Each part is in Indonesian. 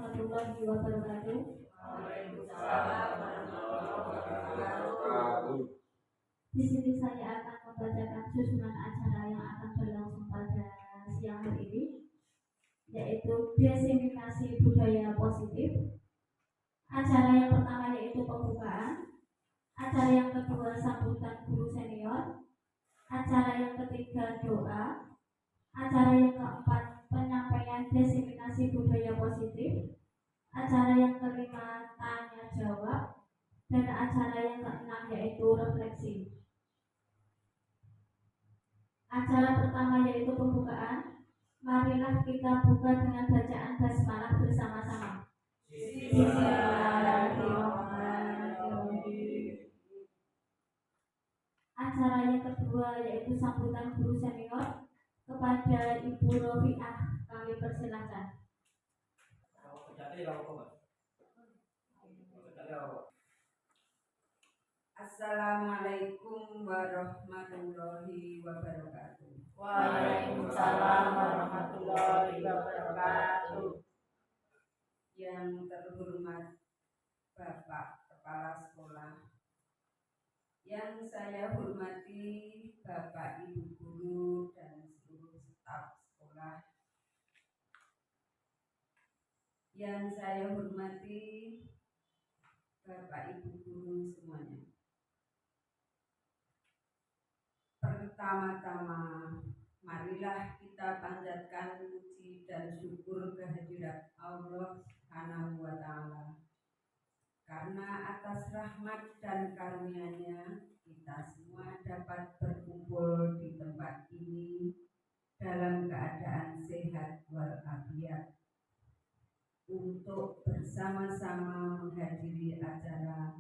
warahmatullahi wabarakatuh. Waalaikumsalam warahmatullahi wabarakatuh. Di sini saya akan membacakan susunan acara yang akan berlangsung pada siang hari ini, yaitu diseminasi budaya positif. Acara yang pertama yaitu pembukaan, acara yang kedua sambutan guru senior, acara yang ketiga doa, acara yang keempat penyampaian diseminasi budaya positif, acara yang kelima tanya jawab, dan acara yang keenam yaitu refleksi. Acara pertama yaitu pembukaan. Marilah kita buka dengan bacaan basmalah bersama-sama. Bismillahirrahmanirrahim. Acara yang kedua yaitu sambutan guru senior. Kepada Ibu Rofiah kami persilahkan. Assalamualaikum warahmatullahi wabarakatuh. Waalaikumsalam warahmatullahi wabarakatuh. Yang terhormat Bapak Kepala Sekolah, yang saya hormati Bapak Ibu Guru dan seluruh staf sekolah, yang saya hormati Bapak Ibu Guru semuanya. Pertama-tama, marilah kita panjatkan puji dan syukur kehadirat Allah Subhanahu wa Ta'ala, karena atas rahmat dan karunia-Nya kita semua dapat berkumpul di tempat ini dalam keadaan sehat walafiat untuk bersama-sama menghadiri acara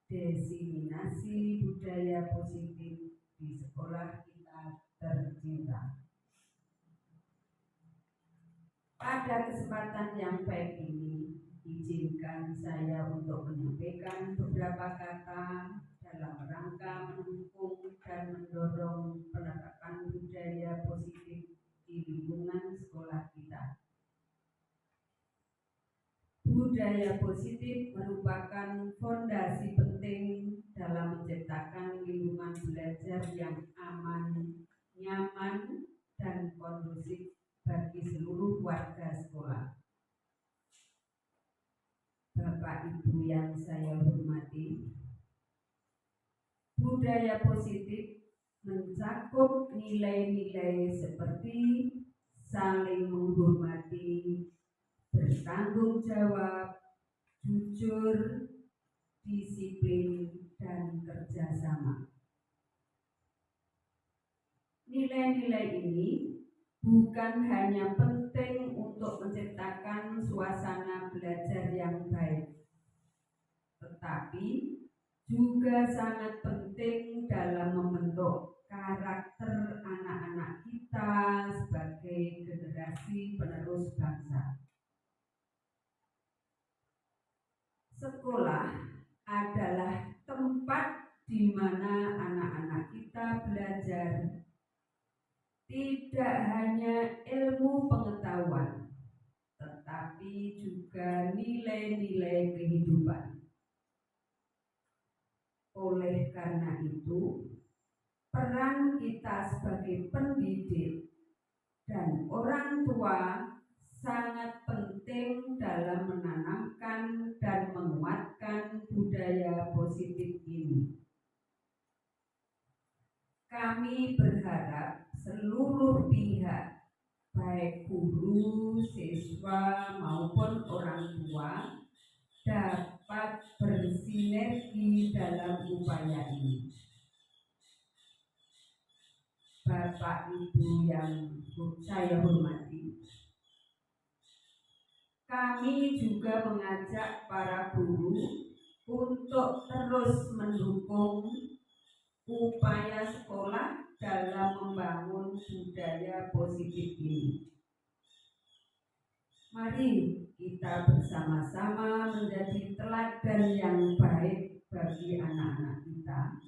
diseminasi budaya positif di sekolah kita tercinta. Pada kesempatan yang baik ini, izinkan saya untuk menyampaikan beberapa kata dalam rangka mendukung dan mendorong penerapan budaya positif di lingkungan sekolah kita. Budaya positif merupakan fondasi penting dalam menciptakan lingkungan belajar yang aman, nyaman, dan kondusif bagi seluruh warga sekolah. Bapak Ibu yang saya hormati, budaya positif mencakup nilai-nilai seperti saling menghormati, bertanggung jawab, jujur, disiplin, dan kerjasama. Nilai-nilai ini bukan hanya penting untuk menciptakan suasana belajar yang baik, tetapi juga sangat penting dalam membentuk karakter anak-anak kita sebagai generasi penerus bangsa. Sekolah adalah tempat di mana anak-anak kita belajar tidak hanya ilmu pengetahuan, tetapi juga nilai-nilai kehidupan. Oleh karena itu, peran kita sebagai pendidik dan orang tua sangat penting dalam menanamkan dan menguatkan budaya positif ini. Kami berharap seluruh pihak, baik guru, siswa, maupun orang tua, dapat bersinergi dalam upaya ini. Bapak Ibu yang saya hormati, kami juga mengajak para guru untuk terus mendukung upaya sekolah dalam membangun budaya positif ini. Mari kita bersama-sama menjadi teladan yang baik bagi anak-anak kita,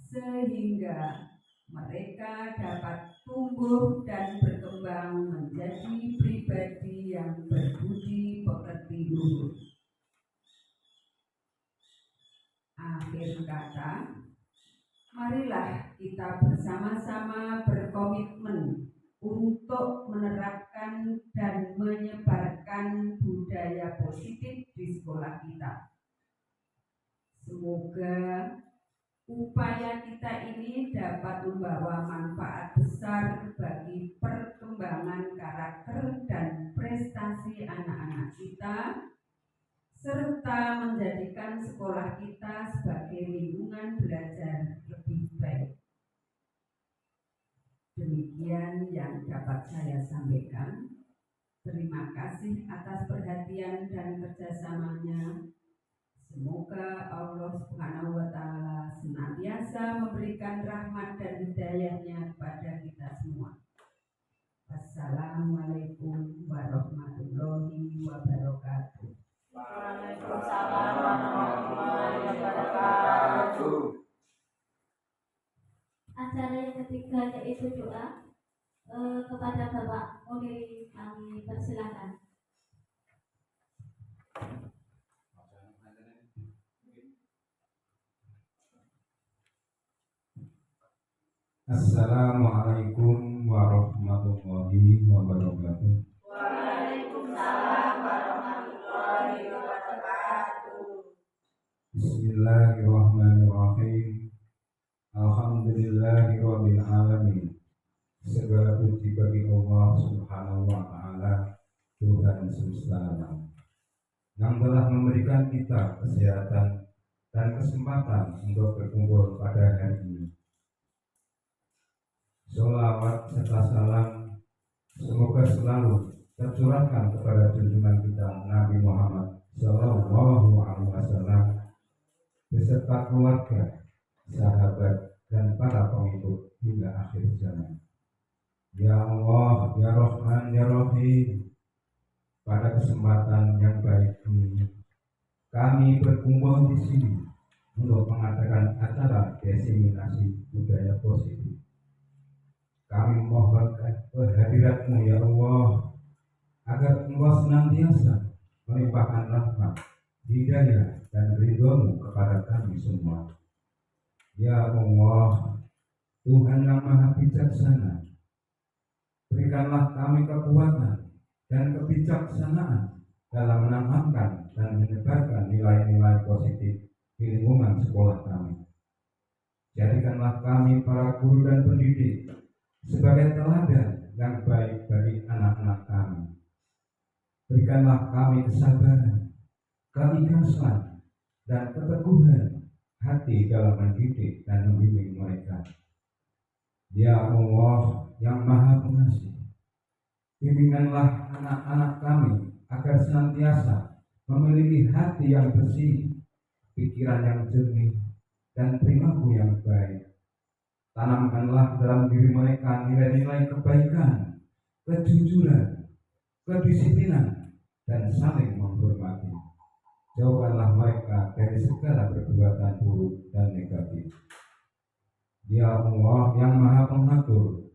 sehingga mereka dapat tumbuh dan berkembang menjadi pribadi yang berbudi pekerti akhir kata, marilah kita bersama-sama berkomitmen untuk menerapkan dan menyebarkan budaya positif di sekolah kita. Semoga upaya kita ini dapat membawa manfaat besar bagi perkembangan karakter dan prestasi anak-anak kita, serta menjadikan sekolah kita sebagai lingkungan belajar lebih baik. Demikian yang dapat saya sampaikan. Terima kasih atas perhatian dan kerjasamanya. Semoga Allah Subhanahu wa Ta'ala senantiasa memberikan rahmat dan hidayahnya kepada kita semua. Wassalamualaikum warahmatullahi wabarakatuh. Waalaikumsalam warahmatullahi wabarakatuh. Acara yang ketiga yaitu doa. Kepada Bapak Munir kami persilakan. Assalamualaikum warahmatullahi wabarakatuh. Waalaikumsalam warahmatullahi wabarakatuh. Bismillahirrahmanirrahim. Alhamdulillahirabbil alamin. Segala puji bagi Allah Subhanahu wa Ta'ala, Tuhan semesta alam, yang telah memberikan kita kesehatan dan kesempatan untuk berkumpul pada hari ini. Sholawat serta salam semoga selalu tercurahkan kepada junjungan kita Nabi Muhammad Sallallahu Alaihi Wasallam beserta keluarga, sahabat, dan para pengikut hingga akhir zaman. Ya Allah, Ya Rahman, Ya Rahim, pada kesempatan yang baik ini kami berkumpul di sini untuk mengadakan acara diseminasi budaya positif. Kami mohon kehadirat-Mu ya Allah, agar Engkau senantiasa melimpahkan rahmat, hidayah, dan ridho-Mu kepada kami semua. Ya Allah, Tuhan yang Maha Bijaksana, berikanlah kami kekuatan dan kebijaksanaan dalam menanamkan dan menyebarkan nilai-nilai positif di lingkungan sekolah kami. Jadikanlah kami para guru dan pendidik sebagai teladan yang baik bagi anak-anak kami. Berikanlah kami kesabaran, keikhlasan, dan keteguhan hati dalam mendidik dan membimbing mereka. Ya Allah yang Maha Pengasih, bimbinganlah anak-anak kami agar senantiasa memiliki hati yang bersih, pikiran yang jernih, dan perilaku yang baik. Tanamkanlah dalam diri mereka nilai-nilai kebaikan, kejujuran, kedisiplinan, dan saling menghormati. Jauhkanlah mereka dari segala perbuatan buruk dan negatif. Ya Allah yang Maha Pengatur,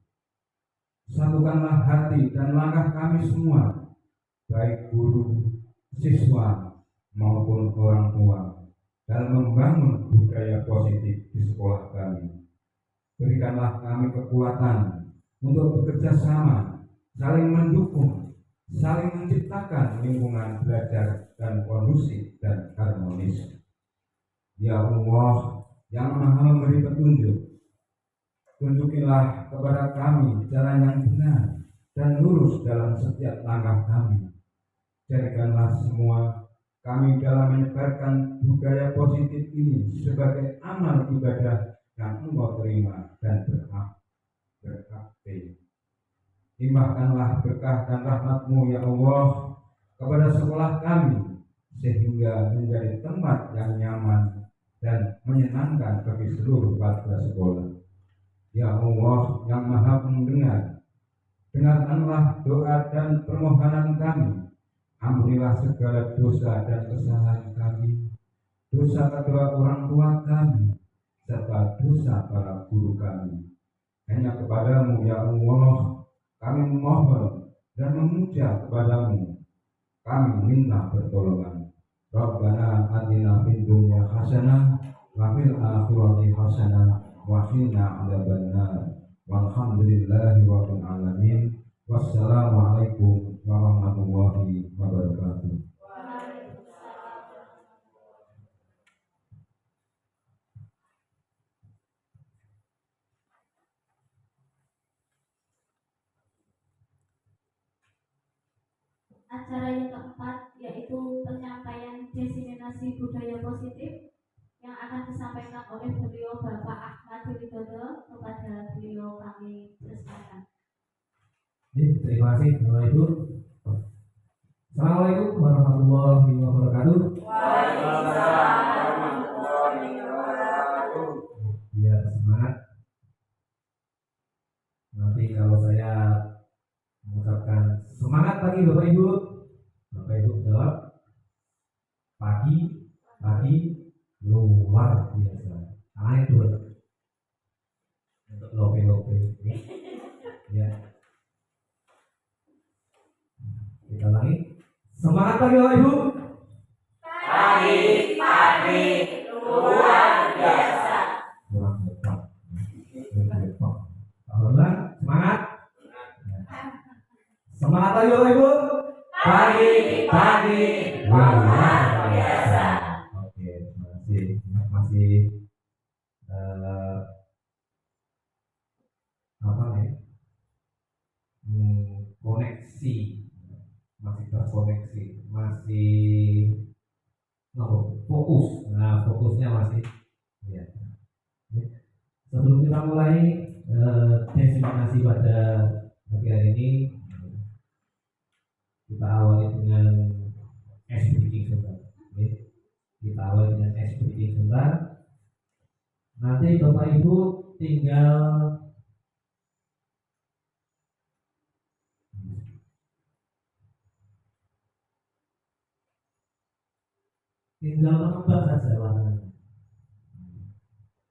satukanlah hati dan langkah kami semua, baik guru, siswa, maupun orang tua, dalam membangun budaya positif di sekolah kami. Berikanlah kami kekuatan untuk bekerja sama, saling mendukung, saling menciptakan lingkungan belajar dan kondusif dan harmonis. Ya Allah yang Maha memberi petunjuk, tunjukilah kepada kami jalan yang benar dan lurus dalam setiap langkah kami. Jadikanlah semua kami dalam menyebarkan budaya positif ini sebagai amal ibadah yang Engkau terima dan berkati. Limpahkanlah berkah dan rahmat-Mu ya Allah kepada sekolah kami, sehingga menjadi tempat yang nyaman dan menyenangkan bagi seluruh warga sekolah. Ya Allah yang Maha Pendengar, dengarkanlah doa dan permohonan kami. Ampunilah segala dosa dan kesalahan kami, dosa kedua orang tua kami, serta dosa para guru kami. Hanya kepada-Mu ya Allah kami memohon dan memuja kepada-Mu. Kami minta pertolongan. Rabbana atina fid dunya hasanah wa akhirati hasanah wa qina adzabannar. Walhamdulillahi rabbil alamin. Wassalamualaikum warahmatullahi wabarakatuh. Acara yang keempat yaitu penyampaian diseminasi budaya positif yang akan disampaikan oleh beliau Bapak Ahmad Widodo. Kepada beliau kami persilakan. Terima kasih Bapak Ibu. Assalamualaikum warahmatullahi wabarakatuh. Waalaikumsalam warahmatullahi wabarakatuh. Ya, semangat. Nanti kalau saya mengucapkan semangat pagi Bapak Ibu jawab pagi luar biasa. Itu untuk lope ya. Kita lagi semangat pagi Bapak Ibu. Pagi luar biasa. Kurang hebat. Alhamdulillah, semangat. Semangat lagi Bapak Ibu. Pagi luar biasa. Oke, masih apa nih? Koneksi, masih terkoneksi, masih fokus. Nah, fokusnya masih ya. Sebelum kita mulai diseminasi pada pagi hari ini, kita awali dengan ice breaking sebentar. Kita awali dengan ice breaking sebentar. Nanti Bapak Ibu tinggal menebak saja warnanya.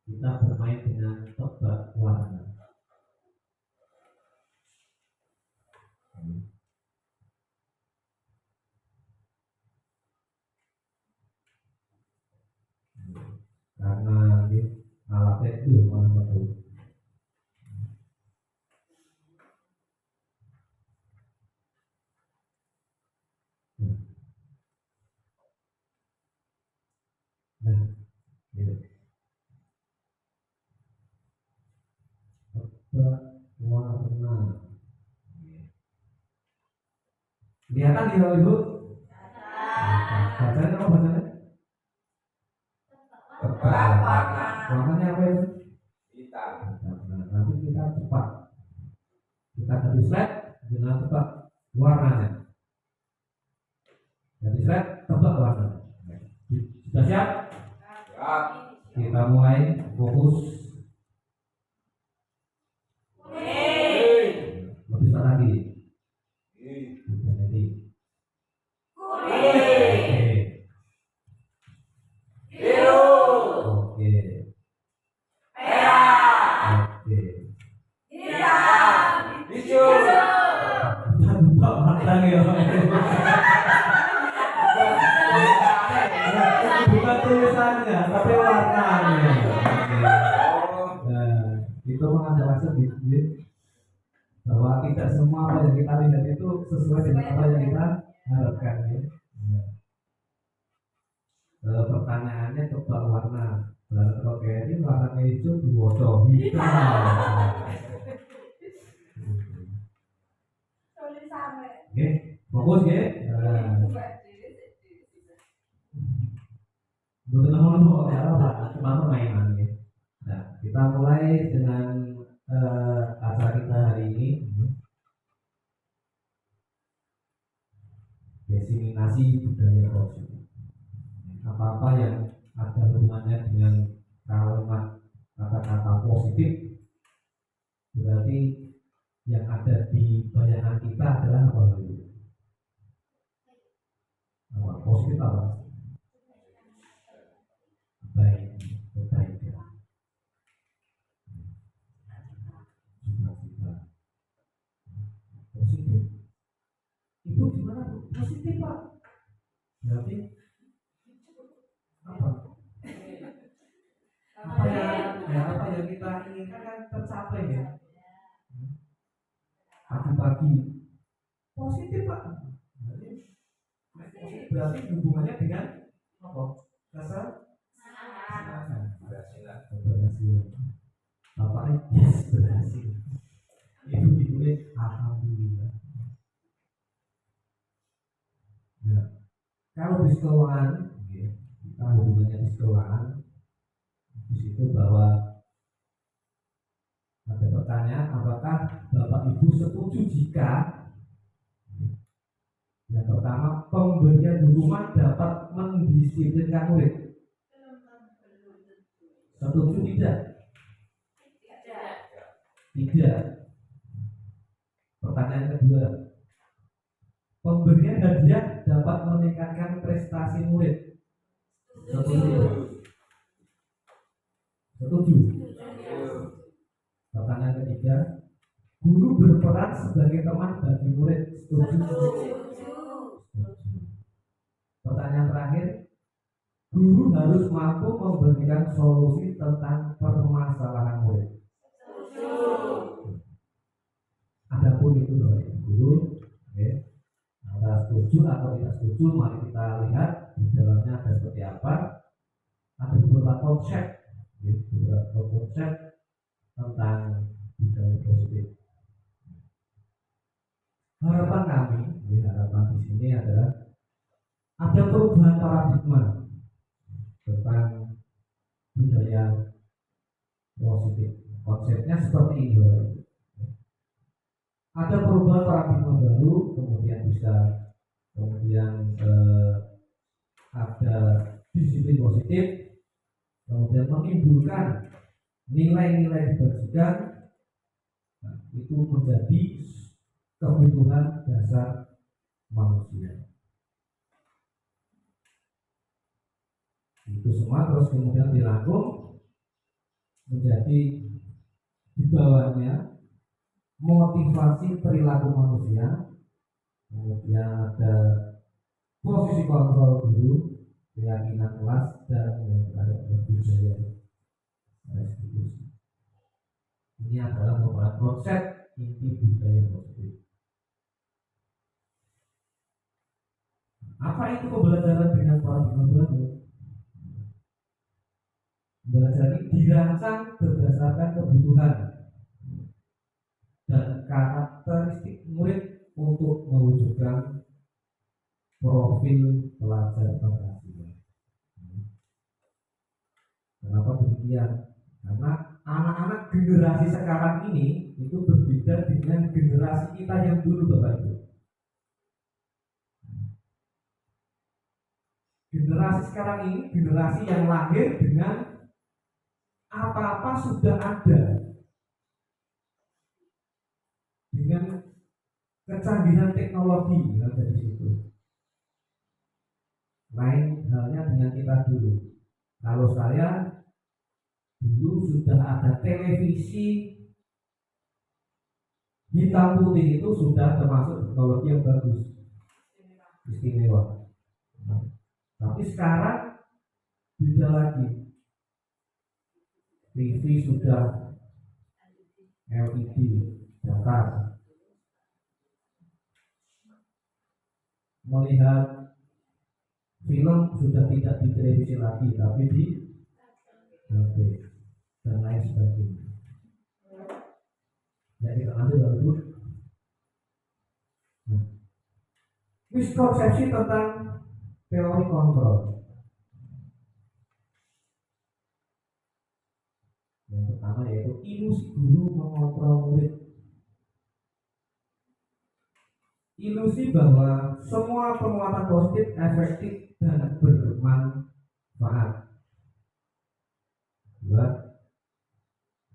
Kita bermain dengan tebak warna. Karena alatnya itu mana betul. Nah, tebak warna. Kelihatan di Bapak Ibu? Bacanya apa bacanya? Tebak warna. Warnanya apa itu? Hitam. Nah, nanti kita cepat. Kita ganti slide dengan tebak warnanya. Ganti slide, tebak warnanya. Sudah siap? Siap. Kita mulai fokus. Lebih cepat lagi. Jadi. Biru. Oke. Merah. Oke. Hitam. Hijau. Tebak warnanya ya. Bukan tulisannya, tapi warnanya. Nah, itu mengandalkan sedikit bahwa tidak semua apa yang kita lihat itu sesuai dengan apa yang kita harapkan ya. Pertanyaannya tebak warna. Dan kalau kayak ini warnanya hijau diwoco hitam. Oke, fokus ya. Bukan ngomong apa, cuma permainan ya. Nah, kita mulai dengan acara kita hari ini. Diseminasi budaya positif. Apa-apa yang ada hubungannya dengan kalimat kata-kata positif, berarti yang ada di bayangan kita adalah apa dulu? Apa positif apa? Baik, kebaikan. Positif. Itu gimana Bu? Positif Pak. Berarti apa? Apa yang kita inginkan kan tercapai ya. Pagi-pagi positif Pak. Berarti hubungannya dengan apa? Kesenangan. Berhasil. Bapaknya yes berhasil. Ibu-ibunya alhamdulillah. Nah, kalau di sekolahan, kita hubungannya di sekolahan, di situ bahwa ada pertanyaan, apakah Bapak Ibu setuju jika yang pertama pemberian hukuman dapat mendisiplinkan murid? Setuju tidak? Tidak. Pertanyaan kedua, pemberian hadiah dapat meningkatkan prestasi murid? Setuju. Setuju. Pertanyaan ketiga, guru berperan sebagai teman bagi murid? Setuju. Pertanyaan terakhir, guru harus mampu memberikan solusi tentang permasalahan murid. Adapun itu dari guru, antara setuju atau tidak setuju, mari kita lihat di dalamnya ada seperti apa. Ada beberapa konsep tentang budaya positif. Harapan kami, harapan di sini adalah ada perubahan paradigma tentang budaya positif. Konsepnya seperti ini, ada perubahan paradigma baru, kemudian ada disiplin positif, kemudian menimbulkan nilai-nilai kebajikan. Nah, itu menjadi kebutuhan dasar manusia. Itu semua terus kemudian dirangkum menjadi di bawahnya motivasi perilaku manusia, kemudian ada posisi kontrol guru, keyakinan kelas, dan yang terakhir budaya restitusi. Ini adalah merupakan konsep inti budaya positif. Apa itu pembelajaran dengan paradigma baru? Belajar ini dirancang berdasarkan kebutuhan dan karakteristik murid untuk mewujudkan profil pelajar berhasil. Kenapa demikian? Karena anak-anak generasi sekarang ini itu berbeda dengan generasi kita yang dulu, Bapak Ibu. Generasi sekarang ini generasi yang lahir dengan apa-apa sudah ada, dengan kecanggihan teknologi yang ada di situ. Lain halnya dengan kita dulu. Kalau saya dulu sudah ada televisi hitam putih, itu sudah termasuk teknologi yang bagus, istimewa. Tapi sekarang beda lagi. TV sudah LED, datar. Melihat film sudah tidak di televisi lagi, tapi di HP dan lain sebagainya. Jadi lanjut dulu. Miskonsepsi tentang teori kontrol. Yang pertama yaitu ilusi guru mengontrol murid. Ilusi bahwa semua penguatan positif efektif dan bermanfaat.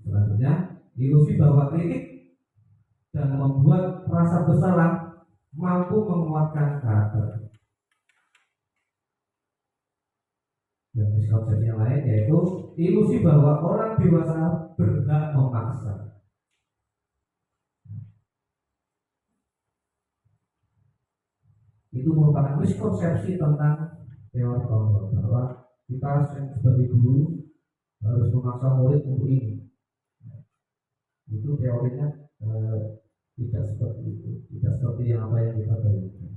Selanjutnya, ilusi bahwa kritik dan membuat rasa bersalah mampu menguatkan karakter. Dan miskonsepsi yang lain yaitu ilusi bahwa orang dewasa berhak memaksa. Itu merupakan miskonsepsi tentang teori kontrol, bahwa kita sebagai guru harus memaksa murid untuk ini, itu teorinya tidak seperti itu, tidak seperti yang apa yang kita bayangkan.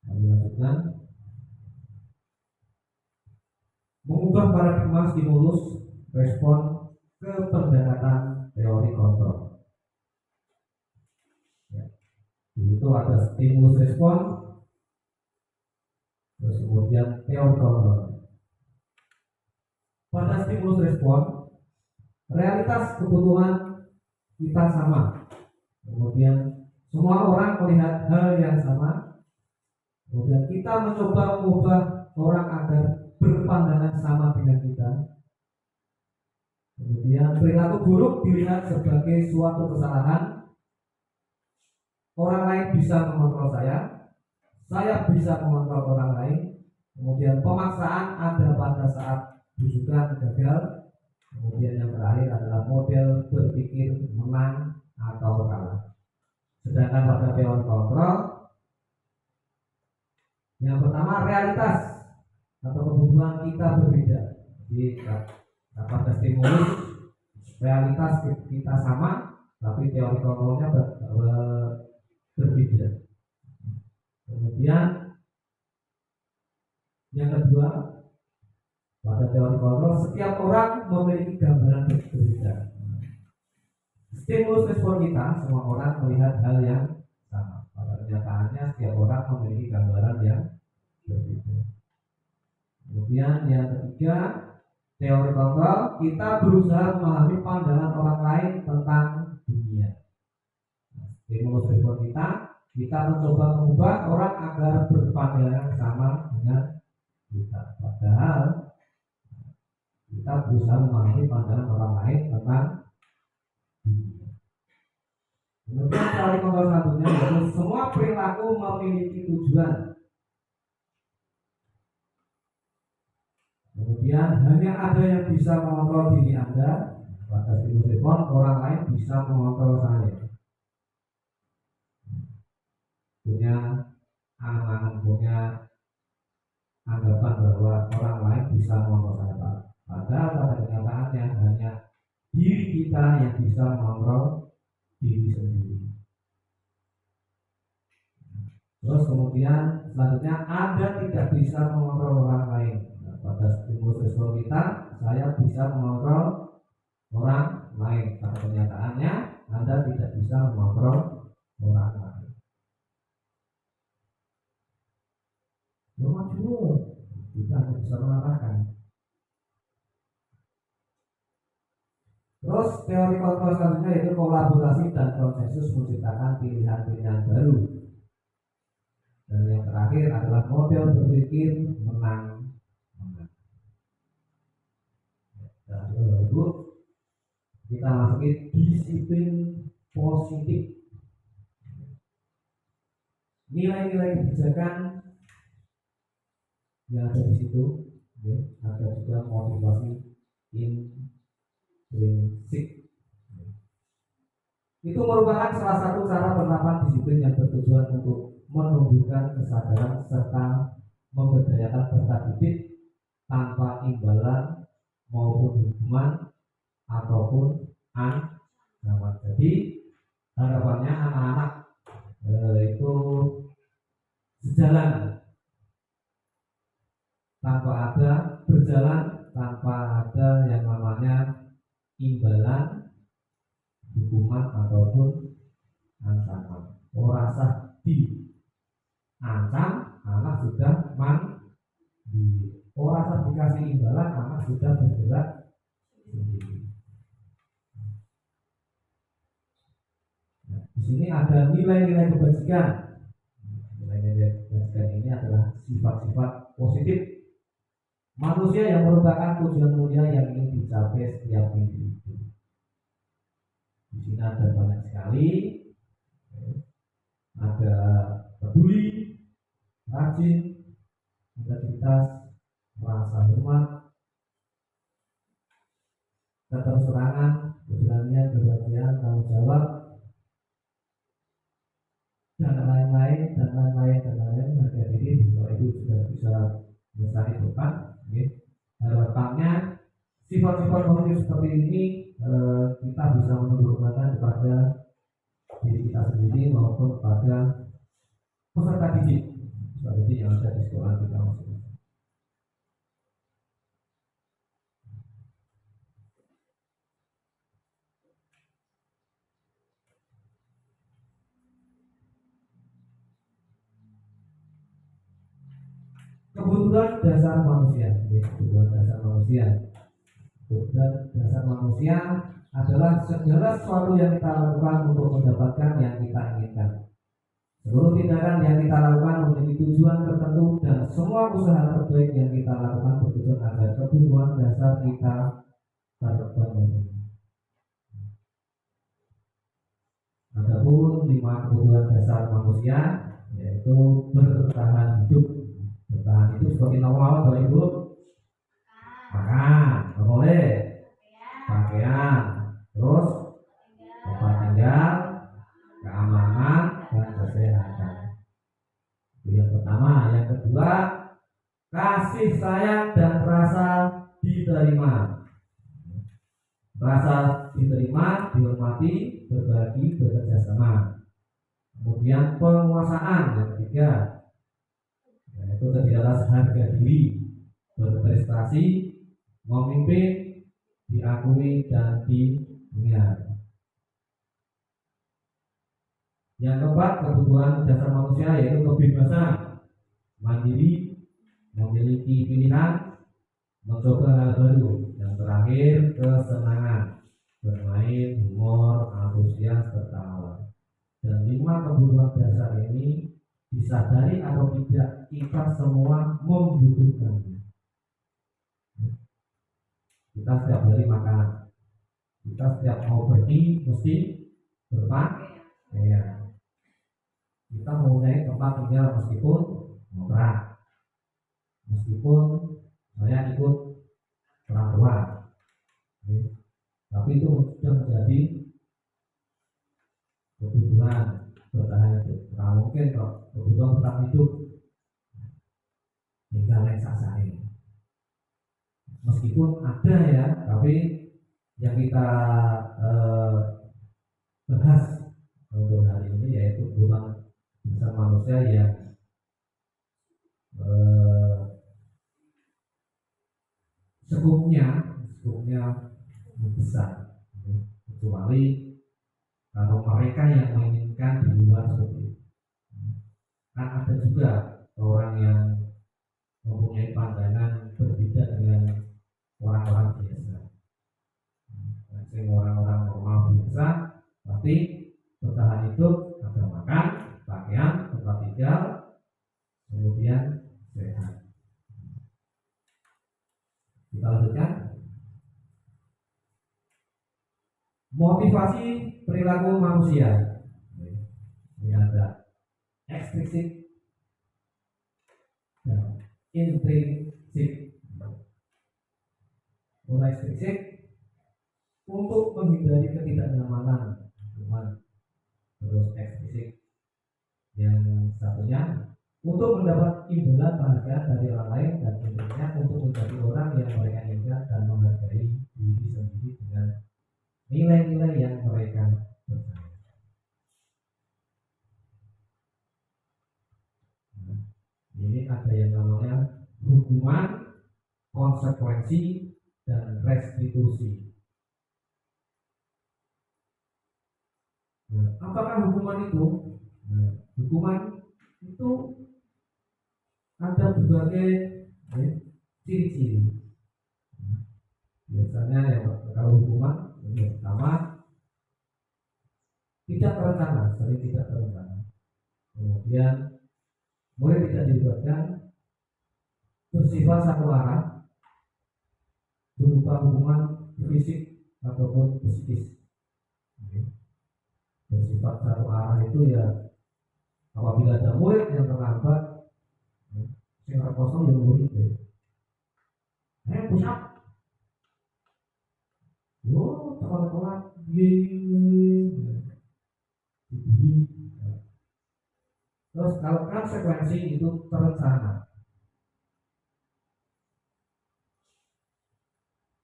Kami lanjutkan. Mengubah paradigma stimulus respon ke pendekatan teori kontrol. Ya. Jadi itu ada stimulus respon, terus kemudian teori kontrol. Pada stimulus respon, realitas kebutuhan kita sama. Kemudian semua orang melihat hal yang sama. Kemudian kita mencoba mengubah orang agar berpandangan sama dengan kita. Kemudian perilaku buruk dilihat sebagai suatu kesalahan. Orang lain bisa mengontrol saya bisa mengontrol orang lain. Kemudian pemaksaan ada pada saat bujukan gagal. Kemudian yang terakhir adalah model berpikir menang atau kalah. Sedangkan pada teori kontrol, yang pertama realitas atau kebutuhan kita berbeda. Jadi pada stimulus realitas kita sama, tapi teori kontrolnya berbeda. Kemudian yang kedua, pada teori kontrol setiap orang memiliki gambaran berbeda. Stimulus respon kita, semua orang melihat hal yang sama. Pada kenyataannya setiap orang memiliki gambaran yang berbeda. Kemudian yang ketiga, teori kontrol, kita berusaha memahami pandangan orang lain tentang dunia. Stimulus respon kita mencoba mengubah orang agar berpandangan sama dengan kita. Padahal kita berusaha memahami pandangan orang lain tentang dunia. Kemudian teori kontrol selanjutnya yaitu semua perilaku memiliki tujuan. Kemudian hanya ada yang bisa mengontrol diri Anda. Pada stimulus respon, orang lain bisa mengontrol saya. Punya angan-angan, punya anggapan bahwa orang lain bisa mengontrol saya. Padahal pada kenyataannya hanya diri kita yang bisa mengontrol diri sendiri. Terus kemudian selanjutnya Anda tidak bisa mengontrol orang lain. Pada stimulus respon kita, saya bisa mengontrol orang lain. Pada kenyataannya, Anda tidak bisa mengontrol orang lain. Kita hanya bisa mengarahkan. Terus teori kontrol selanjutnya yaitu kolaborasi dan konsensus menciptakan pilihan-pilihan baru. Dan yang terakhir adalah model berpikir menang. Dan itu kita masuki disiplin positif. Nilai-nilai kebijakan yang ada di situ, ya, ada juga motivasi intrinsik. Itu merupakan salah satu cara penerapan disiplin yang bertujuan untuk menumbuhkan kesadaran serta memberdayakan peserta didik tanpa imbalan maupun hukuman ataupun ancaman. Jadi harapannya anak-anak itu berjalan tanpa ada yang namanya imbalan, hukuman ataupun ancaman. Rasa diancam, anak sudah mandi. Rasa dikasih imbalan, anak sudah bergerak sendiri. Nah, di sini ada nilai-nilai kebajikan. Nilai-nilai kebajikan ini adalah sifat-sifat positif manusia yang merupakan tujuan mulia yang ingin dicapai setiap individu. Di sini ada banyak sekali. Ada peduli, rajin, integritas, merasa hormat, keterserangan, keberanian, kebahagiaan, tanggung jawab, dan lain-lain. Harga diri, bahwa itu sudah bisa besar depan. Harapannya sifat-sifat positif seperti ini kita bisa menurunkan kepada diri kita sendiri maupun kepada peserta didik yang ada di sekolah kita masing-masing. Kebutuhan dasar manusia, kebutuhan dasar manusia. Kebutuhan dasar manusia adalah segala sesuatu yang kita lakukan untuk mendapatkan yang kita inginkan. Seluruh tindakan yang kita lakukan memiliki tujuan tertentu dan semua usaha terbaik yang kita lakukan bertujuan agar kebutuhan dasar kita terpenuhi. Adapun 5 kebutuhan dasar manusia yaitu bertahan hidup. Bertahan hidup seperti nama Bapak Ibu. Makan, boleh. Pakaian, terus tempat tinggal, keamanan, dan kesehatan. Itu yang pertama. Yang kedua, kasih sayang dan rasa diterima. Rasa diterima, dihormati, berbagi, bekerja sama. Kemudian penguasaan. Yang ketiga, yaitu ketika harga diri, berprestasi, memimpin, diakui dan didengar. Yang keempat, kebutuhan dasar manusia yaitu kebebasan, mandiri, memiliki pilihan, mencoba hal baru. Yang terakhir, kesenangan, bermain, humor, antusias, tertawa. Dan 5 kebutuhan dasar ini disadari atau tidak, kita semua membutuhkannya. Kita setiap hari makan, kita setiap mau pergi mesti berpakaian. Kita mempunyai tempat tinggal meskipun ngontrak, meskipun saya ikut orang tua, tapi itu sudah menjadi kebutuhan bertahan hidup. Nah, mungkin kok kebutuhan bertahan hidup tinggal naik sasari. Meskipun ada ya, tapi yang kita bahas untuk hari ini yaitu kebutuhan dasar manusia yang skupnya besar, kecuali kalau mereka yang menginginkan di luar seperti itu. Kan ada juga orang yang mempunyai pandangan berbeda dengan orang-orang biasa. Orang-orang normal biasa, tapi bertahan hidup, ada makan, pakaian, tempat tinggal, kemudian sehat. Kita lanjutkan. Motivasi perilaku manusia. Ini ada ekstrinsik dan intrinsik. Mulai ekstrinsik untuk menghindari ketidaknyamanan, terus ekstrinsik yang satunya untuk mendapat imbalan bahagia dari orang lain, dan intinya untuk menjadi orang yang mereka inginkan dan menghargai diri sendiri dengan nilai-nilai yang mereka percaya. Ini ada yang namanya hukuman, konsekuensi, dan restitusi. Apakah hukuman itu? Hukuman itu ada berbagai ciri-ciri. Biasanya yang kalau hukuman yang pertama tidak terencana, sering tidak terencana. Kemudian mulai tidak dilibatkan, bersifat satu arah, berupa hukuman fisik ataupun psikis. Bersifat satu arah itu ya apabila ada murid yang terlambat, sehingga kosong yang murid ya. Push up. Telat-telat. Terus kalau konsekuensi itu terencana.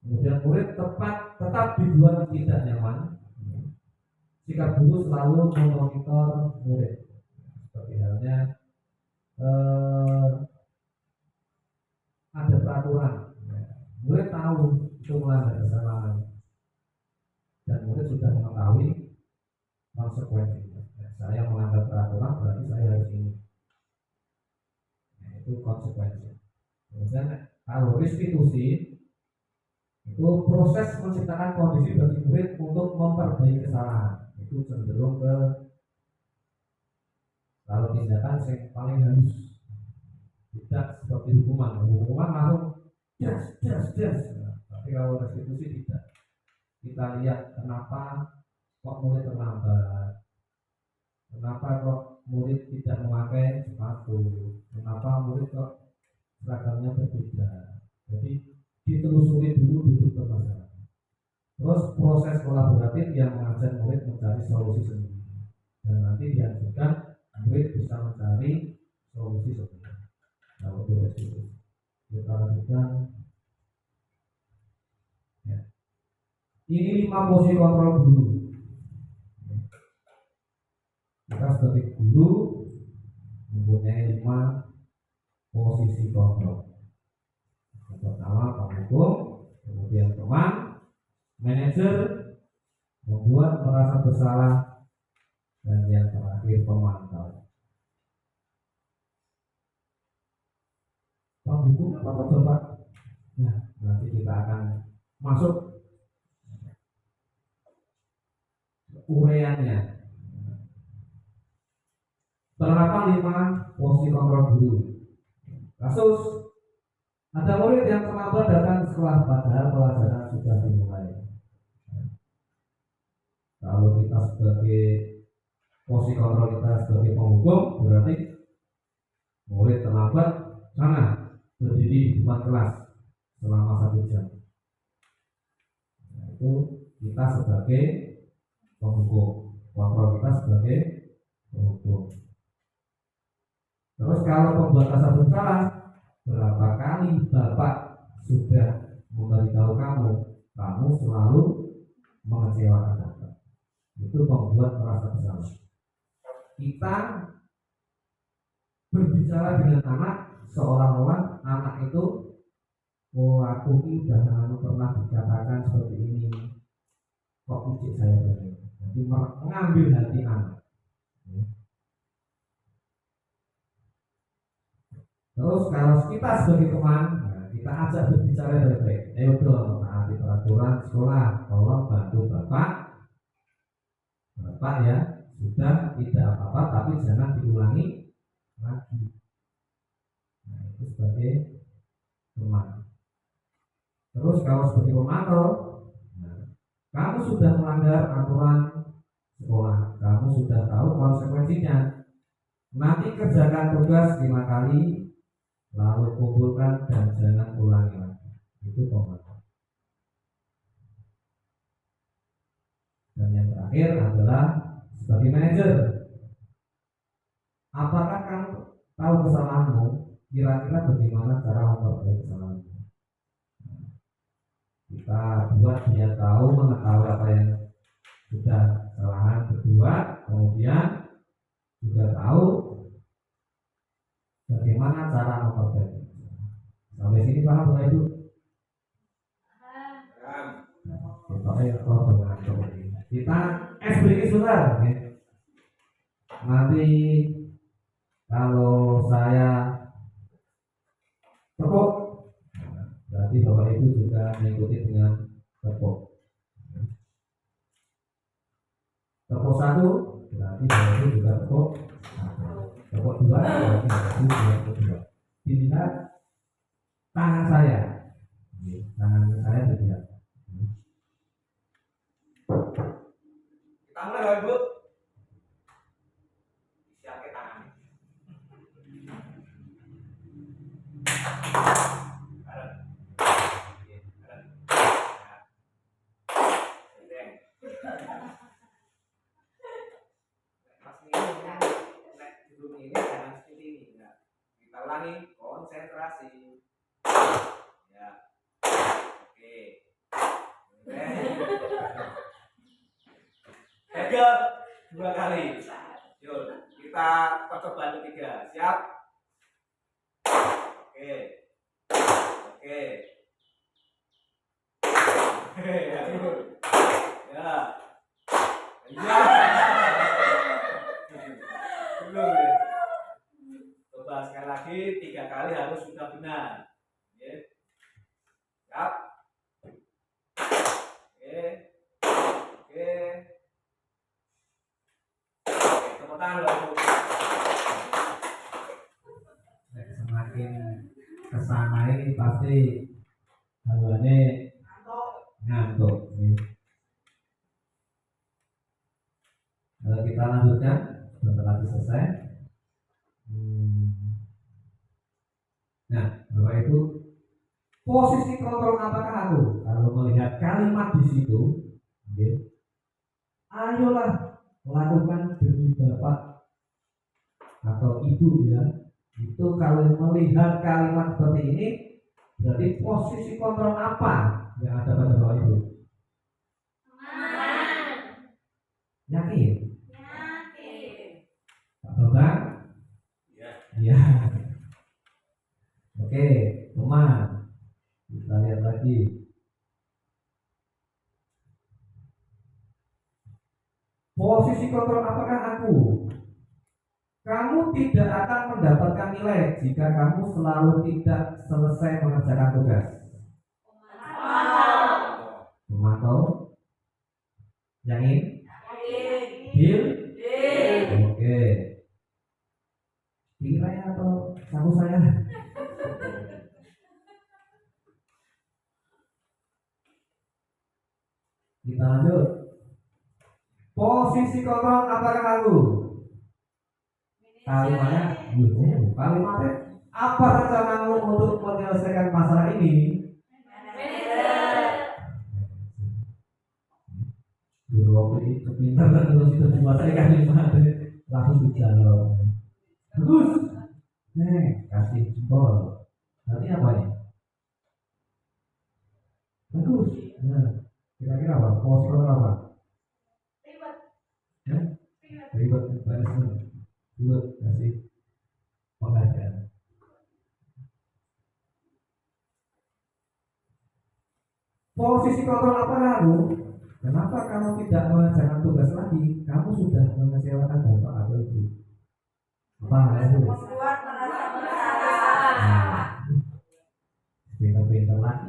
Kemudian dan murid tetap dibuat tidak nyaman. Sikap guru selalu memonitor murid, seperti halnya ada peraturan, murid tahu itu melanggar kesalahan dan murid sudah mengetahui konsekuensinya. Saya melanggar peraturan berarti saya harus ini. Nah, itu konsekuensi. Kemudian kalau restitusi itu proses menciptakan kondisi bagi murid untuk memperbaiki kesalahan. Itu cenderung ke kalau tindakan yang paling halus, tidak seperti hukuman langsung jas. Tapi kalau restitusi tidak, kita lihat kenapa kok murid terlambat, kenapa kok murid tidak memakai sepatu, kenapa murid kok seragamnya berbeda. Jadi ditelusuri dulu duduk bermasalah. Terus proses kolaboratif yang mengajak murid mencari solusi sendiri, dan nanti dianjurkan murid bisa mencari solusi sendiri. Nah, untuk restitusi kita lanjutkan. Ya. Ini 5 posisi kontrol guru. Kita sebagai guru mempunyai 5 posisi kontrol. Yang pertama penghukum, kemudian teman, manajer, membuat merasa bersalah, dan yang terakhir pemantau. Penghukum apa coba? Nah, nanti kita akan masuk uraiannya. Penerapan 5 posisi kontrol guru. Kasus ada murid yang terlambat datang ke sekolah padahal pelajaran sudah dimulai. Kalau kita sebagai posisi kontrol, kita sebagai penghukum, berarti murid terlambat sana berdiri di depan kelas selama 1 jam. Nah, itu kita sebagai penghukum, kontrol kita sebagai penghukum. Terus kalau pembatasan bersalah, berapa kali Bapak sudah memberitahu kamu selalu mengecewakan Bapak. Itu membuat merasa bersalah. Kita berbicara dengan anak seolah-olah anak itu, oh aku udah pernah dikatakan seperti ini, kok ucik saya begini. Jadi mengambil hati anak. Terus kalau kita sebagai teman, kita ajak berbicara baik-baik. Ayo dong, taati peraturan sekolah, tolong bantu Bapak ya, sudah tidak apa-apa, tapi jangan diulangi lagi. Nah, itu sebagai teman. Terus kalau sebagai pemantau, kamu sudah melanggar aturan sekolah, kamu sudah tahu konsekuensinya. Nanti kerjakan tugas 5 kali, lalu kumpulkan dan jangan ulangi lagi. Itu pemantau. Dan yang terakhir adalah sebagai manajer. Apakah kamu tahu kesalahanmu? Kira-kira bagaimana cara memperbaiki kesalahanmu? Kita buat dia tahu, mengetahui apa yang sudah kesalahan berbuat, kemudian juga tahu bagaimana cara memperbaiki. Sampai sini paham Bapak Ibu? Kita break sebentar. Nanti kalau saya tepuk, berarti Bapak Ibu juga mengikuti dengan tepuk. Tepuk 1 berarti Bapak Ibu juga tepuk 1. Tepuk 2 berarti Bapak Ibu juga tepuk 2. Dilihat tangan saya. Tangan saya dilihat. Kita mulai Bapak Ibu. Siap ke tangan. Kita ulangi, konsentrasi. Ya. Oke. gagal 2 kali. Yuk, kita percobaan ketiga. Siap? Oke. Oke. Aduh. Ya. Ya. Belum ya. Coba sekali lagi, 3 kali harus sudah benar. Oke. Siap. Oke. Oke. Oke, tepuk tangan dulu. Semakin kesana ini pasti haluannya ngantuk. Kita lanjutkan, sebentar lagi selesai. Nah, Bapak Ibu, posisi kontrol apakah aku? Kalau melihat kalimat di situ, ayolah lakukan demi Bapak atau Ibu ya. Itu kalau melihat kalimat seperti ini, berarti posisi kontrol apa yang ada pada Bapak Ibu? Yakin? Pak Bambang? Iya. Oke, teman. Kita lihat lagi. Posisi kontrol apakah aku? Kamu tidak akan mendapatkan nilai jika kamu selalu tidak selesai mengerjakan tugas. Memantau? Yakin? Deal? Oke. Pikirannya atau sapu saya? Kita lanjut. Posisi kontrol apakah aku? Kalimatnya apa rencanamu untuk menyelesaikan masalah ini? Guru waktu itu kepintaran terus itu menguasai kalimat langsung dijawab. Bagus. Kasih jempol. Nanti apa ya? Bagus. Nah, kira-kira apa? Posisi apa? Ribet. Ribet. Kasih penghargaan. Posisi kontrol apa kamu? Kenapa kamu tidak mengerjakan tugas lagi? Kamu sudah mengecewakan Bapak atau Ibu? Apa itu? Membuat merasa bersalah. Pinter-pinter lagi,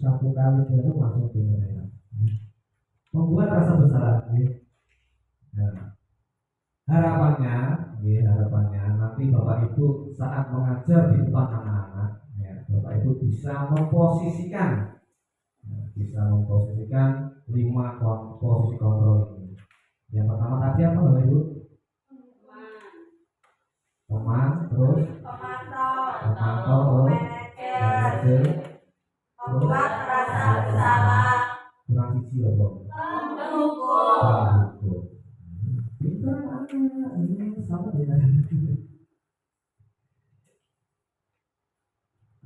satu kali baru langsung pinter. Membuat rasa bersalah. Nah, harapannya nanti Bapak Ibu saat mengajar di depan anak-anak, ya, Bapak Ibu bisa memposisikan 5 posisi kontrol ini. Yang pertama tadi apa Bapak Ibu? Teman, terus pemantau, terus manajer, Membuat merasa bersalah. kurang siji ya Bang. Menghukum. Pintar ini sama ya.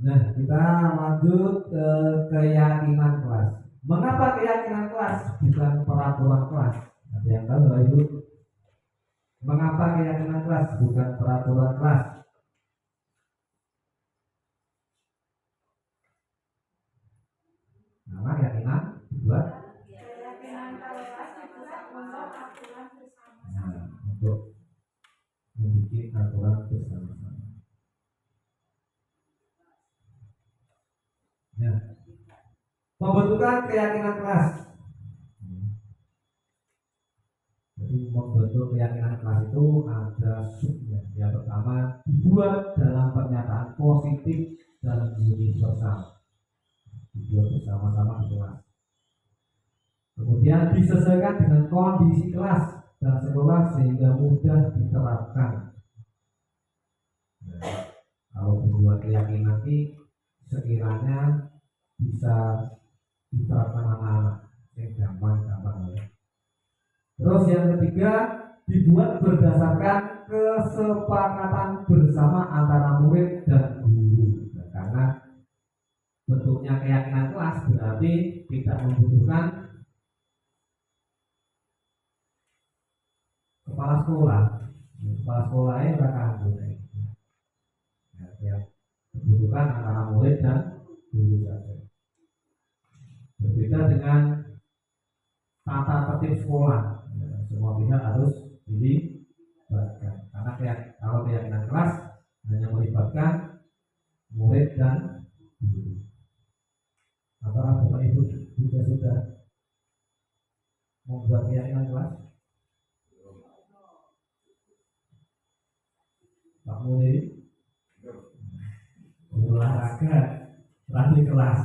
Nah, kita lanjut ke keyakinan kelas. Mengapa keyakinan kelas bukan peraturan kelas? Ada yang tahu Bapak Ibu? Mengapa keyakinan kelas bukan peraturan kelas? Nama keyakinan dibuat untuk membuat aturan bersama-sama. Nah, pembentukan keyakinan kelas. Jadi membentuk keyakinan kelas itu ada subnya. Yang pertama dibuat dalam pernyataan positif dan universal. Dibuat bersama-sama di kelas. Kemudian disesuaikan dengan kondisi kelas dan sekolah sehingga mudah diterapkan. Nah, kalau membuat keyakinan ini sekiranya bisa diterapkan anak-anak yang gampang ya. Terus yang ketiga dibuat berdasarkan kesepakatan bersama antara murid dan guru. Nah, karena bentuknya keyakinan kelas berarti tidak membutuhkan kepala sekolah ini mereka tunai. Ya, kebutuhan antara murid dan guru saja. Berbeda dengan tata tertib sekolah, ya, semua pihak harus dilibatkan. Karena kalau keyakinan kelas hanya melibatkan murid dan guru. Apakah Bapak Ibu juga sudah membuat keyakinan kelas? Pak Muli olahraga latih kelas.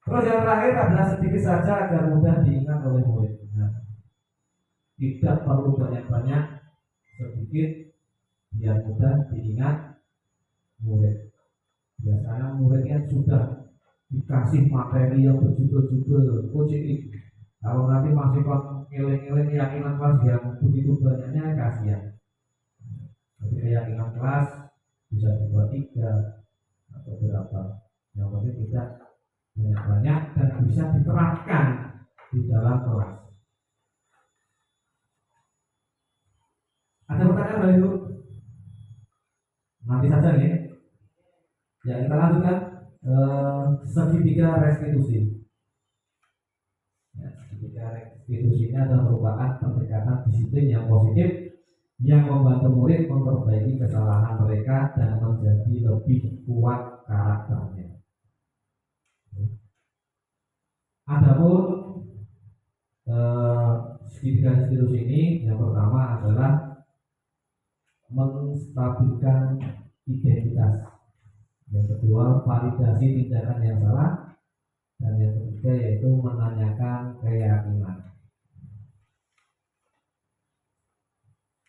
Terus yang terakhir adalah sedikit saja agar mudah diingat oleh murid. Nah, tidak perlu banyak-banyak, sedikit biar mudah diingat murid. Biasanya murid yang sudah dikasih materi yang berjubel-jubel, kucing. Kalau nanti masih kok ngeleng-ngeleng keyakinan kelas yang begitu banyaknya, kasihan. Jadi keyakinan kelas bisa dibuat 3 atau berapa. Yang penting tidak banyak-banyak dan bisa diterapkan di dalam kelas. Ada pertanyaan Bapak Ibu? Nanti saja nih. Ya, kita lanjutkan segitiga restitusi. Ya, segitiga restitusi ini adalah merupakan pendekatan disiplin yang positif yang membantu murid memperbaiki kesalahan mereka dan menjadi lebih kuat karakternya. Adapun segitiga restitusi ini yang pertama adalah menstabilkan identitas. Yang kedua, validasi tindakan yang salah. Dan yang ketiga yaitu menanyakan keyakinan.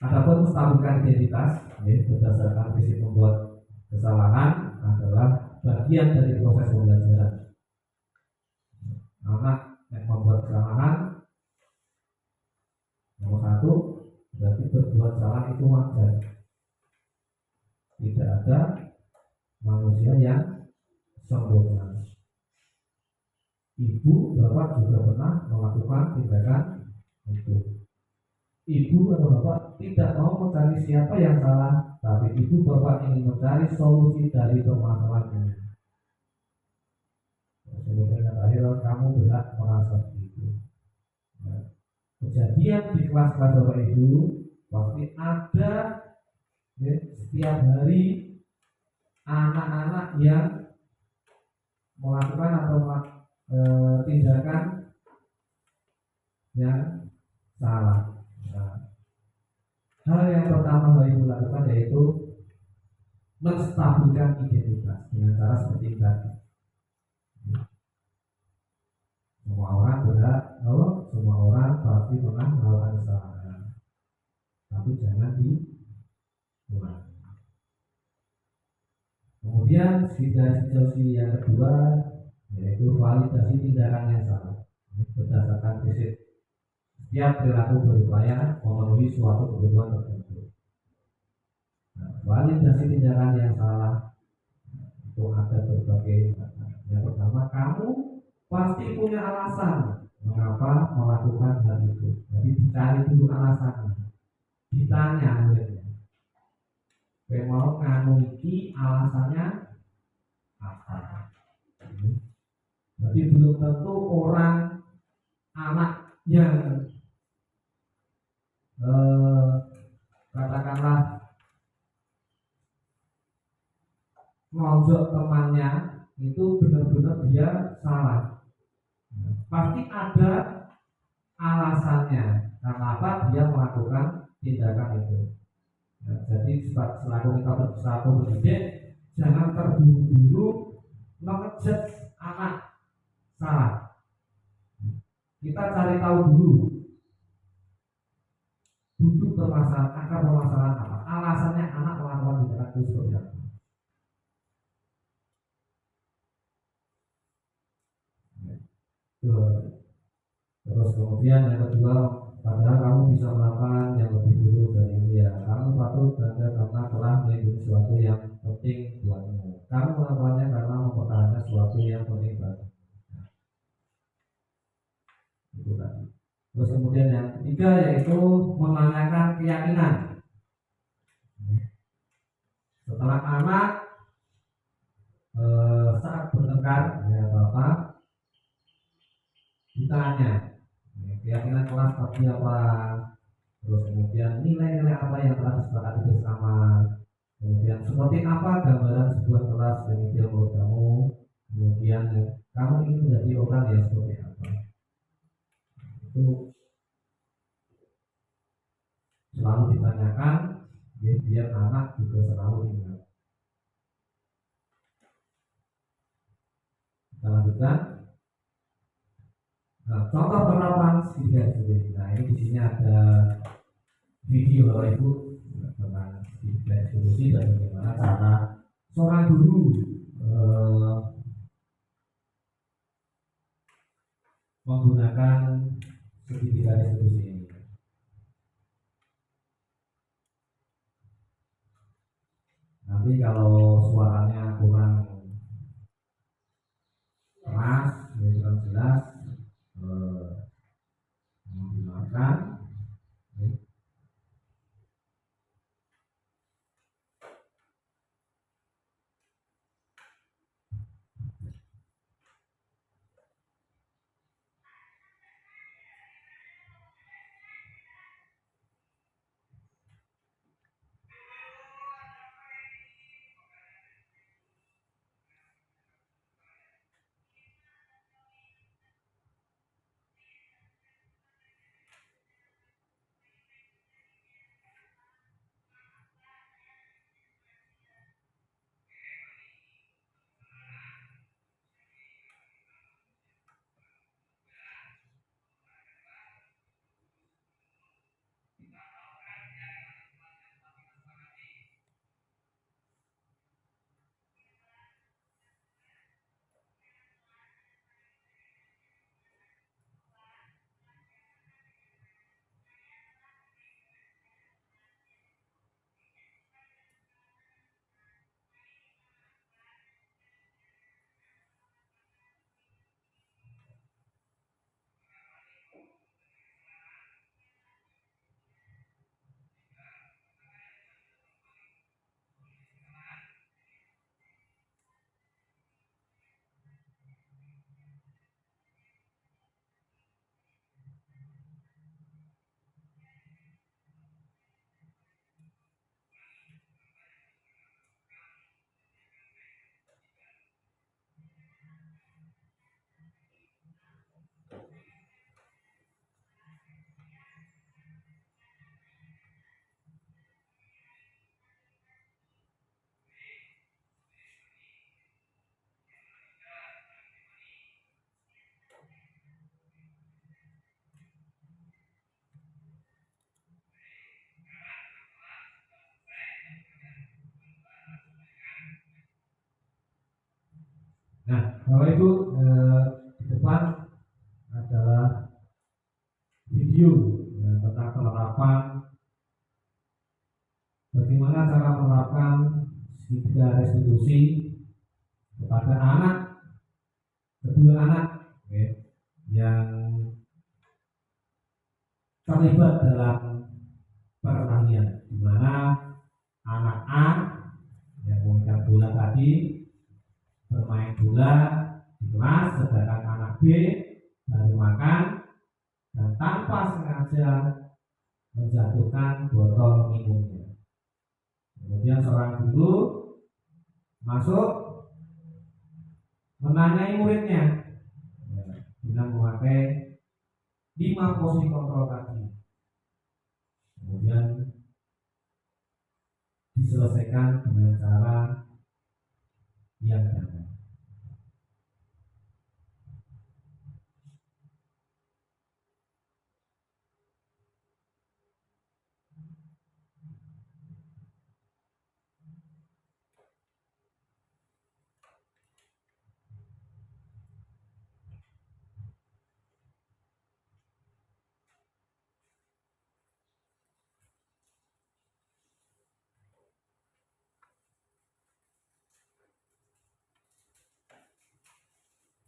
Adapun menstabilkan identitas, berdasarkan prinsip membuat kesalahan adalah bagian dari proses pembelajaran. Anak yang membuat kesalahan, nomor 1, berarti berbuat salah itu wajar. Tidak ada manusia yang sempurna. Ibu, bapak juga pernah melakukan tindakan itu. Ibu atau bapak tidak mau mencari siapa yang salah, tapi ibu bapak ingin mencari solusi dari permasalahan ini. Sebenarnya terakhir kamu berhak merasa begitu. Nah, kejadian di kelas-kelas bapak ibu pasti ada ya, setiap hari anak-anak yang melakukan atau tindakan yang salah. Nah, hal yang pertama yang ibu lakukan yaitu menstabilkan identitas dengan cara seperti tadi. Semua orang berhak, semua orang pasti pernah melakukan kesalahan, tapi jangan diulang. Kemudian situasi yang kedua yaitu validasi tindakan yang salah. Berdasarkan prinsip setiap perilaku berupaya memenuhi suatu kebutuhan tertentu. Nah, validasi tindakan yang salah itu ada berbagai macam. Yang pertama, kamu pasti punya alasan mengapa melakukan hal itu. Jadi dicari dulu alasannya, ditanya muridnya. Mau nganu iki alasannya apa? Jadi belum tentu orang anak yang katakanlah ngojok temannya itu benar-benar dia salah. Pasti ada alasannya kenapa dia melakukan tindakan itu. Nah, jadi selaku kita pendidik jangan terburu-buru mengejek anak salah. Kita cari tahu dulu duduk permasalahan, akar permasalahan apa, alasannya anak melakukan tindakan itu seperti apa. Terus kemudian yang kedua, padahal kamu bisa melakukan yang lebih dulu dari ini ya. Kamu patut bangga karena telah melindungi sesuatu yang penting buatmu. Kamu melakukannya karena mempertahankan sesuatu yang penting buatmu. Itu tadi. Terus kemudian yang ketiga yaitu menanyakan keyakinan. Setelah anak saat bertengkar ya Bapak ditanya keyakinan kelas seperti apa, terus kemudian nilai-nilai apa yang telah disepakati bersama, kemudian seperti apa gambaran sebuah kelas yang ideal menurut kamu, kemudian kamu ingin menjadi orang yang seperti apa. Itu selalu ditanyakan ya, biar anak juga selalu ingat. Kita lanjutkan. Nah, contoh penerapan segitiga resolusi. Nah, ini di sini ada video Bapak Ibu tentang segitiga resolusi dan bagaimana cara seorang guru menggunakan segitiga resolusi ini. Nanti kalau suaranya kurang keras, kurang jelas, dimakan. Nah, Bapak Ibu di depan adalah video tentang penerapan bagaimana cara menerapkan segitiga restitusi kepada kedua anak yang terlibat dalam pertanian, di mana anak A yang memegang bola tadi bermain bola di kelas, sedangkan anak B baru makan dan tanpa sengaja menjatuhkan botol minumnya. Kemudian seorang guru masuk menanyai muridnya dengan memakai 5 posisi kontrol tadi. Kemudian diselesaikan dengan cara yang damai.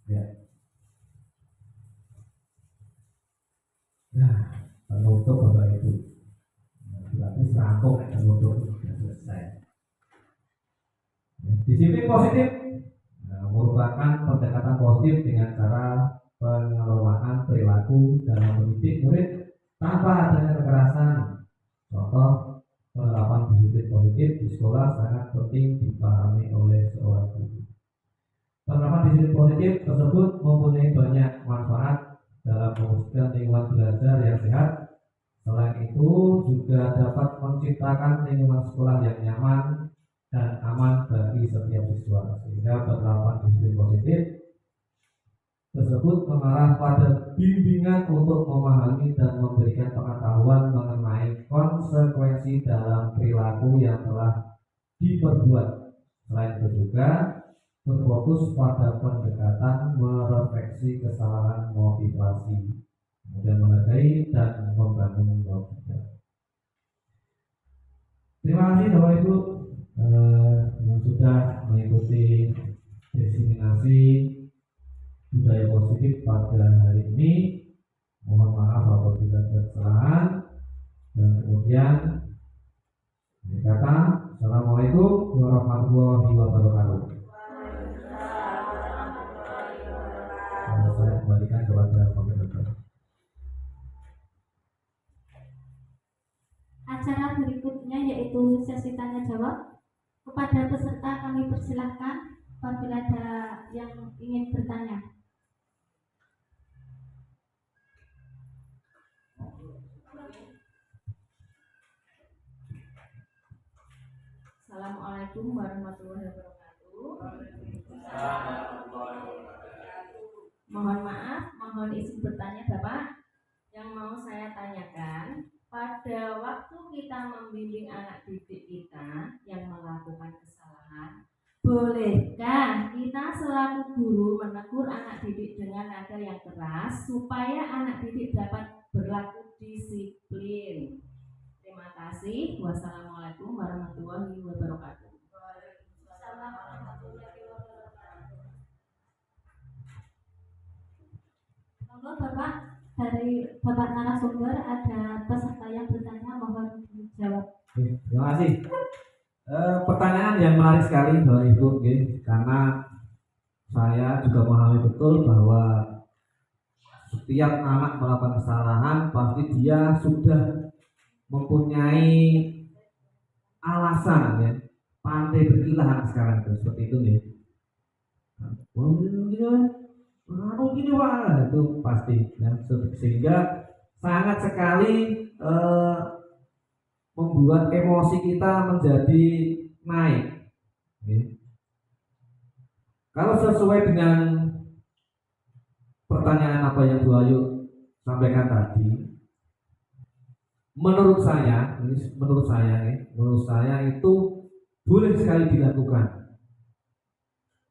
Ya. untuk Bapak Ibu. Berarti serangkum untuk sudah selesai. Disiplin positif merupakan pendekatan positif dengan cara pengelolaan perilaku dalam mendidik murid tanpa adanya kekerasan. Contoh, penerapan disiplin positif di sekolah sangat penting dipahami oleh seorang guru. Penerapan disiplin positif tersebut mempunyai banyak manfaat dalam mewujudkan lingkungan belajar yang sehat. Selain itu juga dapat menciptakan lingkungan sekolah yang nyaman dan aman bagi setiap siswa, sehingga penerapan disiplin positif tersebut mengarah pada bimbingan untuk memahami dan memberikan pengetahuan mengenai konsekuensi dalam perilaku yang telah diperbuat. Selain itu juga berfokus pada pendekatan merefleksi kesalahan motivasi, kemudian menghargai dan membangun logika. Terima kasih Bapak Ibu yang sudah mengikuti diseminasi budaya positif pada hari ini. Mohon maaf apabila ada kesalahan, dan kemudian kata Assalamualaikum warahmatullahi wabarakatuh. Saya kembalikan kepada moderator. Acara berikutnya yaitu sesi tanya jawab. Kepada peserta kami persilahkan apabila ada yang ingin bertanya. Assalamualaikum warahmatullahi wabarakatuh. Mohon maaf, mohon izin bertanya Bapak. Yang mau saya tanyakan, pada waktu kita membimbing anak didik kita yang melakukan kesalahan, bolehkah kita selaku guru menegur anak didik dengan nada yang keras supaya anak didik dapat berlaku disiplin? Terima kasih. Wassalamualaikum warahmatullahi wabarakatuh. Monggo Bapak, dari Bapak narasumber ada peserta yang bertanya, mohon dijawab. Terima kasih. Pertanyaan yang menarik sekali Bapak Ibu, karena saya juga memahami betul bahwa setiap anak melakukan kesalahan pasti dia sudah mempunyai alasan, ya, pandai berkilah sekarang itu seperti itu nih. Gini wah itu pasti, ya, sehingga sangat sekali membuat emosi kita menjadi naik. Ya. Kalau sesuai dengan pertanyaan apa yang Bu Ayu sampaikan tadi, menurut saya itu boleh sekali dilakukan,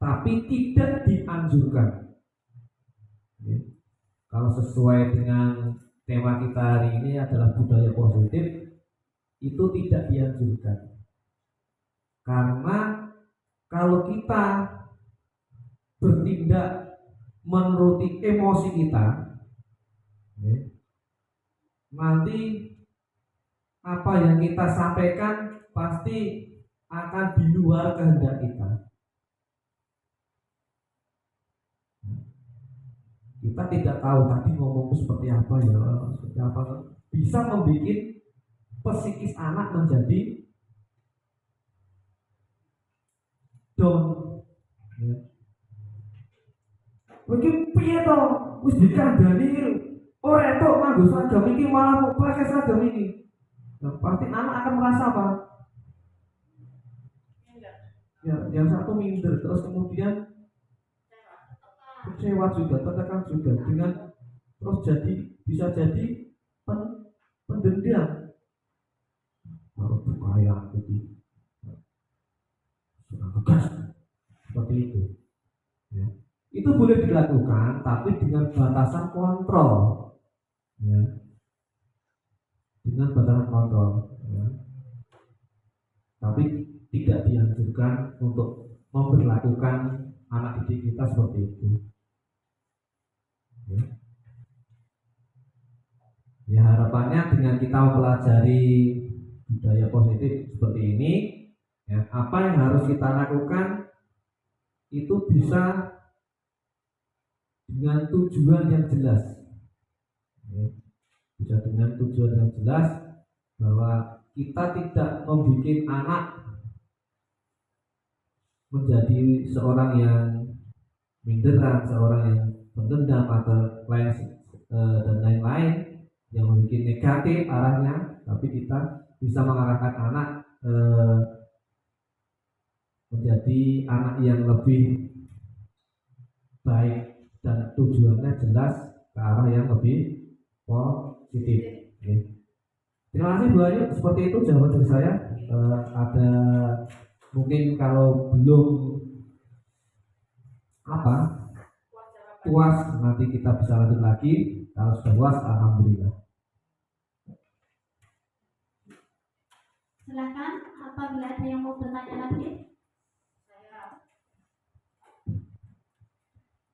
tapi tidak dianjurkan. Ya. Kalau sesuai dengan tema kita hari ini adalah budaya positif, itu tidak dianjurkan. Karena kalau kita bertindak menuruti emosi kita, ya, nanti apa yang kita sampaikan pasti akan di luar kehendak kita. Kita tidak tahu tadi ngomong seperti apa, ya, seperti apa, bisa membuat psikis anak menjadi down. Ya. Mungkin piye to? Wis dikandani ora etok nganggo seragam iki malah mau pakai seragam ini. Nah, pasti anak akan merasa apa? Ya, yang satu minder, terus kemudian kecewa juga, tertekan juga, dengan terus bisa jadi pendendam. Kalau kekayaan itu sudah tegas seperti itu, ya. Itu boleh dilakukan, tapi dengan batasan kontrol, ya. Dengan batasan kontrol, ya. Tapi tidak dianjurkan untuk memperlakukan anak didik kita seperti itu, ya. Ya harapannya dengan kita mempelajari budaya positif seperti ini, ya, apa yang harus kita lakukan itu bisa dengan tujuan yang jelas. Ya, bisa dengan tujuan yang jelas bahwa kita tidak membuat anak menjadi seorang yang minderan, seorang yang pendendam atau dan lain-lain yang membuat negatif arahnya, tapi kita bisa mengarahkan anak menjadi anak yang lebih baik dan tujuannya jelas ke arah yang lebih positif. Oke. Terima kasih Bu Ayu, seperti itu jawaban dari saya. Ada mungkin kalau belum puas nanti kita bisa lanjut lagi. Kalau sudah puas, alhamdulillah. Silakan apabila ada yang mau bertanya lagi.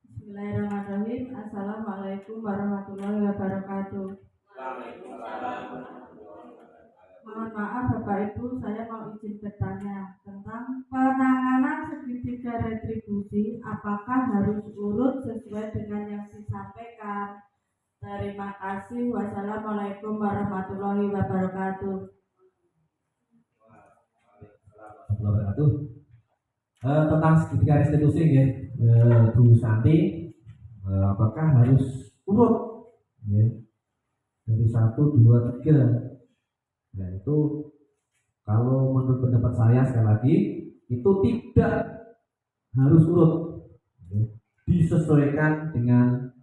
Bismillahirrahmanirrahim. Assalamualaikum warahmatullahi wabarakatuh. Mohon maaf Bapak Ibu, saya mau izin bertanya tentang penanganan segitiga retribusi. Apakah harus urut sesuai dengan yang disampaikan? Terima kasih. Wassalamualaikum warahmatullahi wabarakatuh. Tentang segitiga restitusi ya, Bu Santi, apakah harus urut ya, dari 1, 2, 3? Nah itu kalau menurut pendapat saya sekali lagi itu tidak harus urut ya, disesuaikan dengan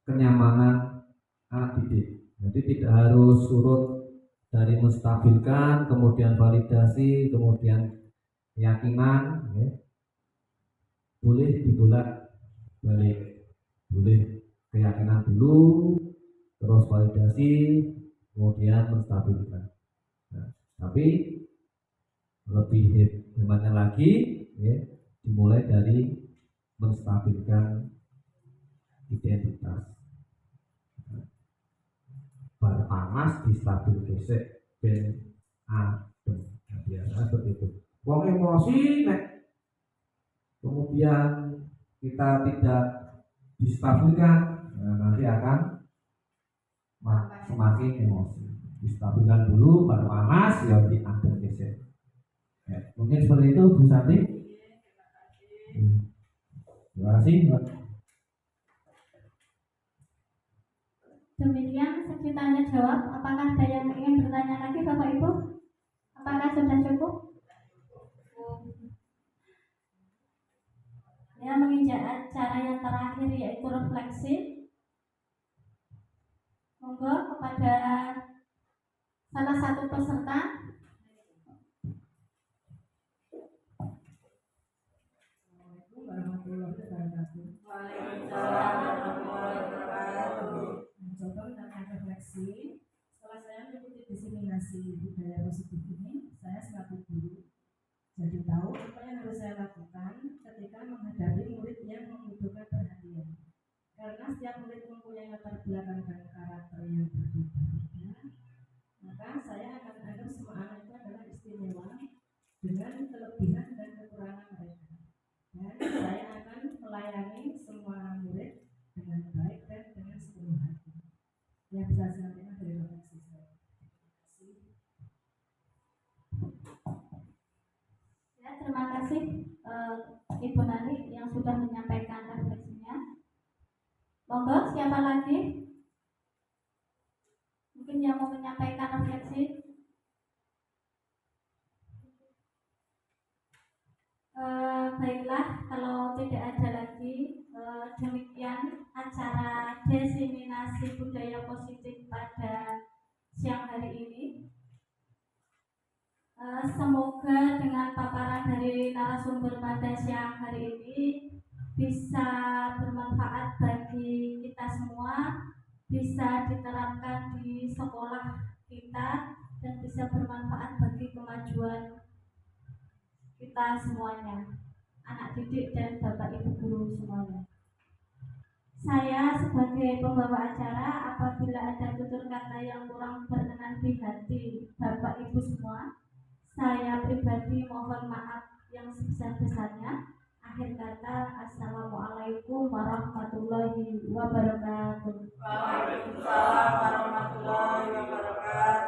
kenyamanan anak didik. Jadi tidak harus urut dari menstabilkan, kemudian validasi, kemudian keyakinan ya. Boleh dibolak balik, boleh keyakinan dulu terus validasi kemudian menstabilkan. Nah, tapi lebih hebatnya lagi ya, dimulai dari menstabilkan identitas. Bar panas distabil gesek ben adem. Nah, biasa seperti itu. Wong emosi nek kemudian kita tidak distabilkan, nah, nanti akan semakin emosi. Distabilkan dulu, baru panas, ya diambil gesek. Ya, mungkin seperti itu Bu Santi. Terima kasih. Demikian sesi tanya jawab. Apakah ada yang ingin bertanya lagi Bapak Ibu? Apakah sudah cukup? Ya, menginjak acara yang terakhir yaitu refleksi. Monggo kepada salah satu peserta. Assalamualaikum warahmatullahi wabarakatuh. Waalaikumsalam warahmatullahi wabarakatuh. Mencoba melakukan refleksi. Setelah saya mengikuti diseminasi budaya positif ini, saya selaku guru jadi tahu apa yang harus saya lakukan ketika menghadapi murid yang membutuhkan perhatian. Karena setiap murid mempunyai latar belakang dan karakter yang berbeda-beda, maka saya akan anggap semua anak itu adalah istimewa dengan kelebihan dan kekurangan mereka. Dan saya akan melayani semua murid dengan baik dan dengan sepenuh hati. Yang bisa saya sampaikan dari refleksi saya. Ya, terima kasih Ibu Nani yang sudah menyampaikan refleksinya. Monggo, siapa lagi? Mungkin yang mau menyampaikan refleksi. Baiklah, kalau tidak ada lagi, demikian acara diseminasi budaya positif pada siang hari ini. Semoga dengan paparan dari narasumber pada siang hari ini bisa bermanfaat bagi kita semua, bisa diterapkan di sekolah kita, dan bisa bermanfaat bagi kemajuan kita semuanya, anak didik dan Bapak Ibu guru semuanya. Saya sebagai pembawa acara, apabila ada tutur berkata yang kurang berkenan di hati Bapak Ibu semua, saya pribadi mohon maaf yang sebesar-besarnya. Akhir kata, Assalamualaikum warahmatullahi wabarakatuh. Waalaikumsalam warahmatullahi wabarakatuh.